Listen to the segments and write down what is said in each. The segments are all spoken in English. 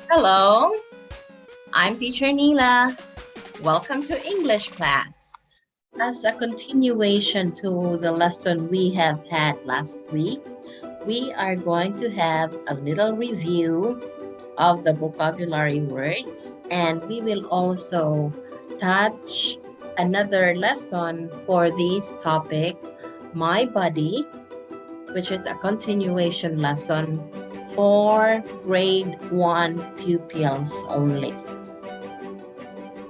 Hello, I'm teacher Neela. Welcome to English class. As a continuation to the lesson we have had last week, we are going to have a little review of the vocabulary words, and we will also touch another lesson for this topic, my body, which is a continuation lesson for grade 1 pupils only.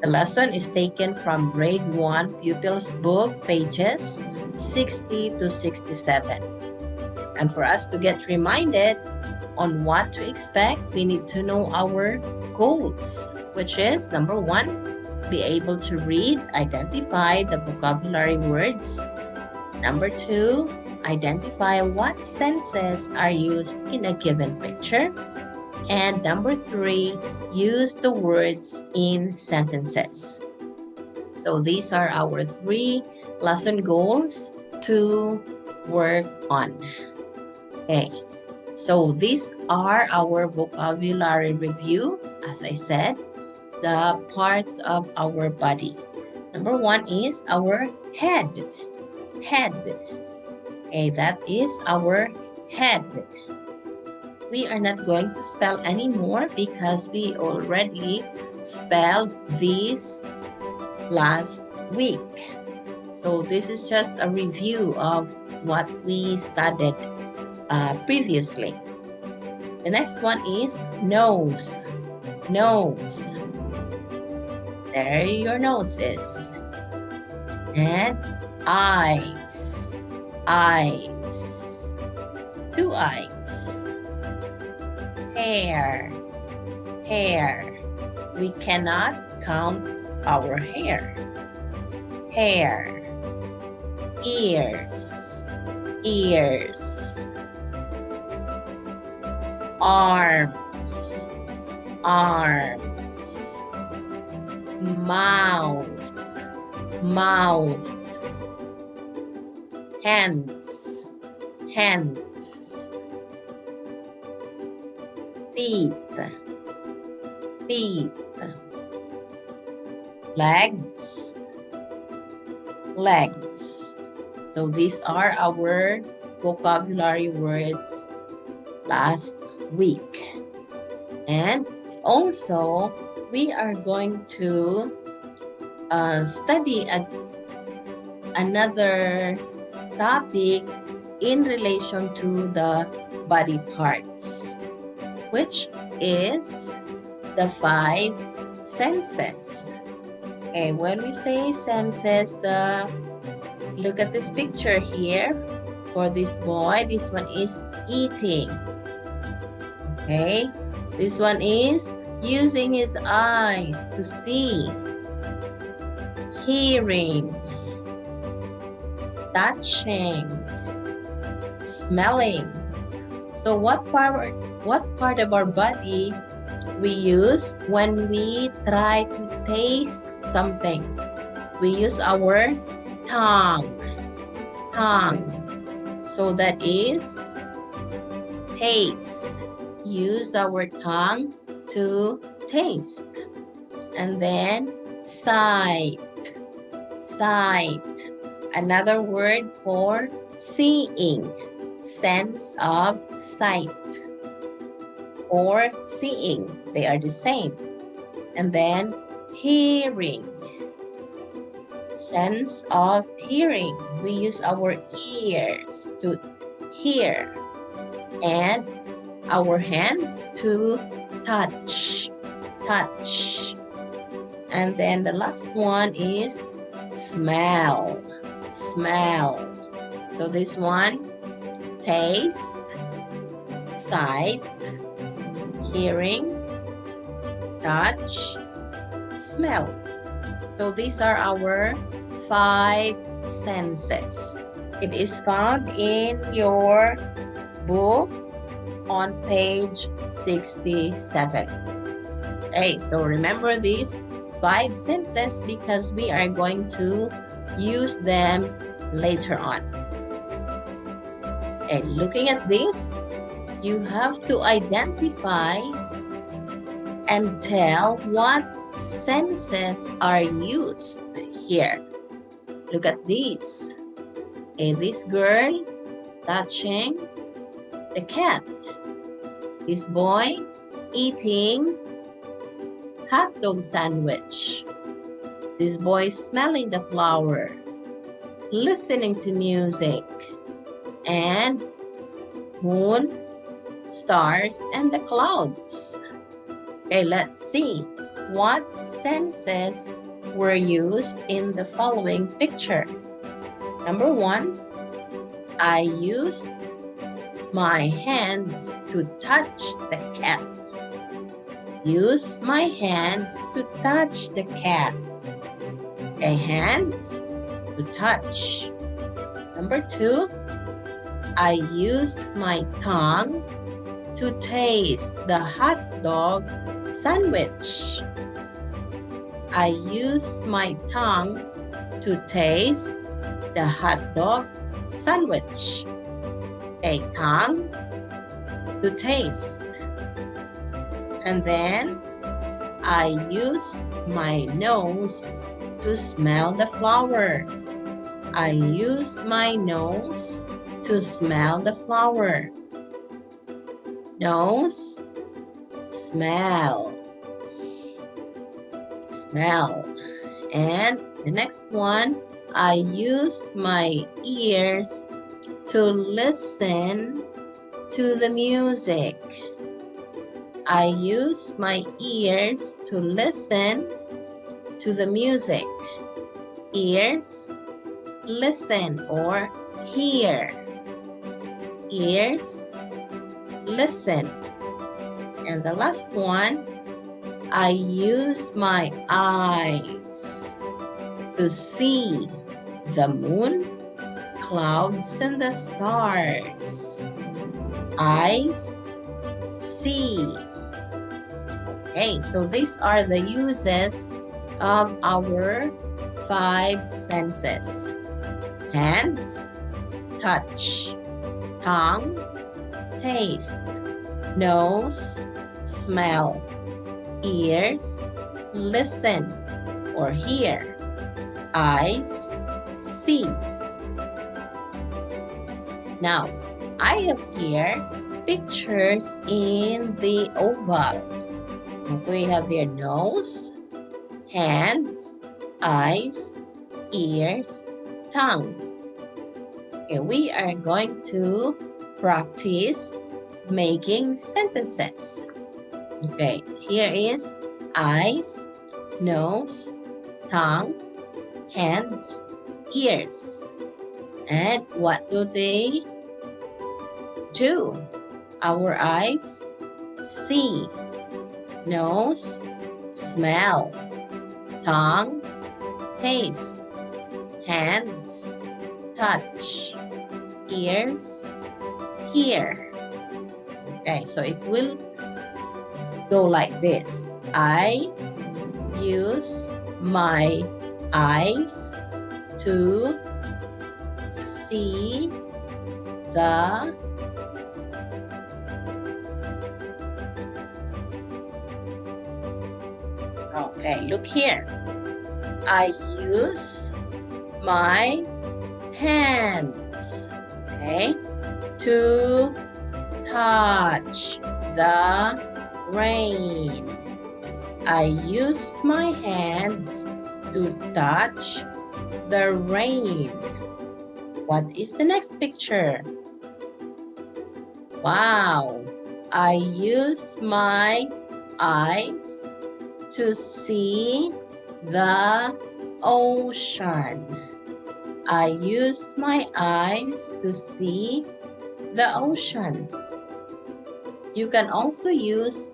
The lesson is taken from grade 1 pupils book pages 60 to 67. And for us to get reminded on what to expect, we need to know our goals, which is number 1, be able to read, identify the vocabulary words. Number 2, identify what senses are used in a given picture. And number 3, use the words in sentences. So these are our 3 lesson goals to work on. Okay, so these are our vocabulary review. As I said, the parts of our body. Number 1 is our head. Okay, that is our head. We are not going to spell anymore because we already spelled this last week. So this is just a review of what we studied previously. The next one is nose. There your nose is. And eyes. 2 eyes. Hair. We cannot count our hair. Ears. Arms. Mouth. Hands. Feet. Legs. So these are our vocabulary words last week. And also, we are going to study another topic in relation to the body parts, which is the 5 senses. Okay, when we say senses, look at this picture here. For this boy, this one is eating. Okay, this one is using his eyes to see. Hearing. Touching. Smelling. So what part of our body we use when we try to taste something? We use our tongue. So that is taste. Use our tongue to taste. And then sight. Another word for seeing. Sense of sight or seeing, they are the same. And then hearing. Sense of hearing. We use our ears to hear and our hands to touch. And then the last one is smell. So this one, taste, sight, hearing, touch, smell. So these are our 5 senses. It is found in your book on page 67. Okay, so remember these 5 senses because we are going to use them later on. And looking at this, you have to identify and tell what senses are used here. Look at this. Okay, this girl touching the cat. This boy eating hot dog sandwich. This boy smelling the flower, listening to music, and moon, stars, and the clouds. Okay, let's see what senses were used in the following picture. Number 1, I used my hands to touch the cat. Use my hands to touch the cat. Okay, hands to touch. Number 2, I use my tongue to taste the hot dog sandwich. I use my tongue to taste the hot dog sandwich. Okay, tongue to taste. And then I use my nose to smell the flower. I use my nose to smell the flower. Nose, smell. Smell. And the next one, I use my ears to listen to the music. I use my ears to listen to the music. Ears, listen or hear. Ears, listen. And the last one, I use my eyes to see the moon, clouds, and the stars. Eyes, see. Okay, so these are the uses of our 5 senses. Hands, touch. Tongue, taste. Nose, smell. Ears, listen or hear. Eyes, see. Now, I have here pictures in the oval. We have here nose, hands, eyes, ears, tongue. Okay, we are going to practice making sentences. Okay, here is eyes, nose, tongue, hands, ears. And what do they do? Our eyes see, nose, smell, tongue, taste, hands, touch, ears, hear. Okay, so it will go like this. I use my eyes to see the Okay, look here. I use my hands, okay, to touch the rain. I use my hands to touch the rain. What is the next picture? Wow, I use my eyes to see the ocean. I use my eyes to see the ocean. You can also use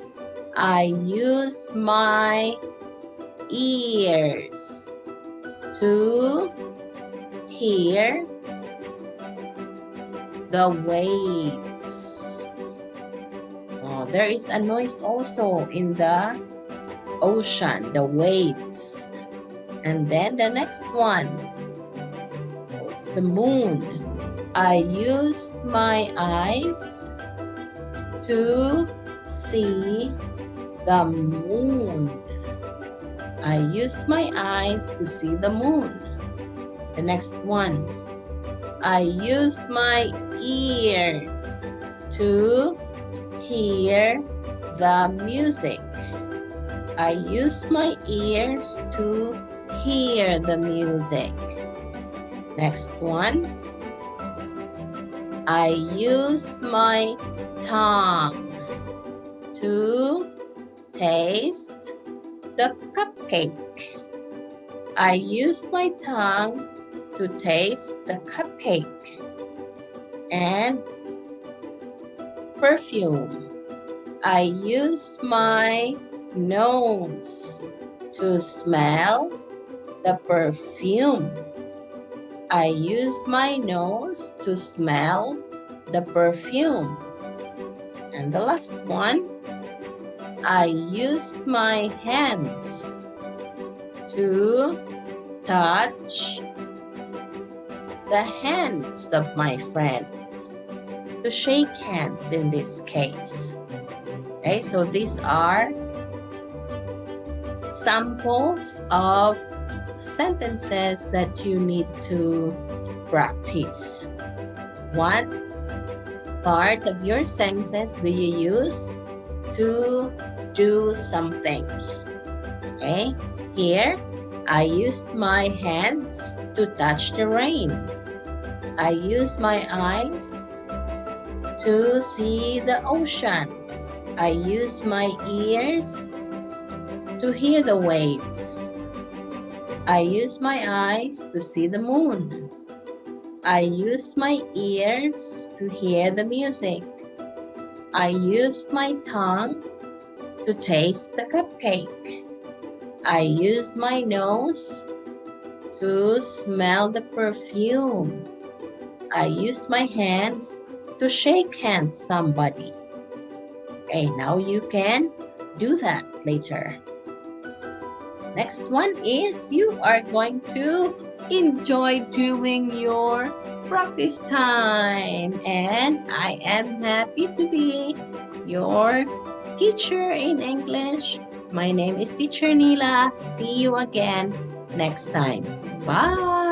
I use my ears to hear the waves. Oh, there is a noise also in the ocean, the waves. And then the next one, it's the moon. I use my eyes to see the moon. I use my eyes to see the moon. The next one. I use my ears to hear the music. I use my ears to hear the music. Next one. I use my tongue to taste the cupcake. I use my tongue to taste the cupcake. And perfume. I use my nose to smell the perfume. I use my nose to smell the perfume. And the last one, I use my hands to touch the hands of my friend, to shake hands in this case. Okay, so these are samples of sentences that you need to practice. What part of your senses do you use to do something? Okay, here I use my hands to touch the rain. I use my eyes to see the ocean. I use my ears to hear the waves. I use my eyes to see the moon. I use my ears to hear the music. I use my tongue to taste the cupcake. I use my nose to smell the perfume. I use my hands to shake hands somebody. Okay, now you can do that later. Next one is you are going to enjoy doing your practice time. And I am happy to be your teacher in English. My name is Teacher Nila. See you again next time. Bye.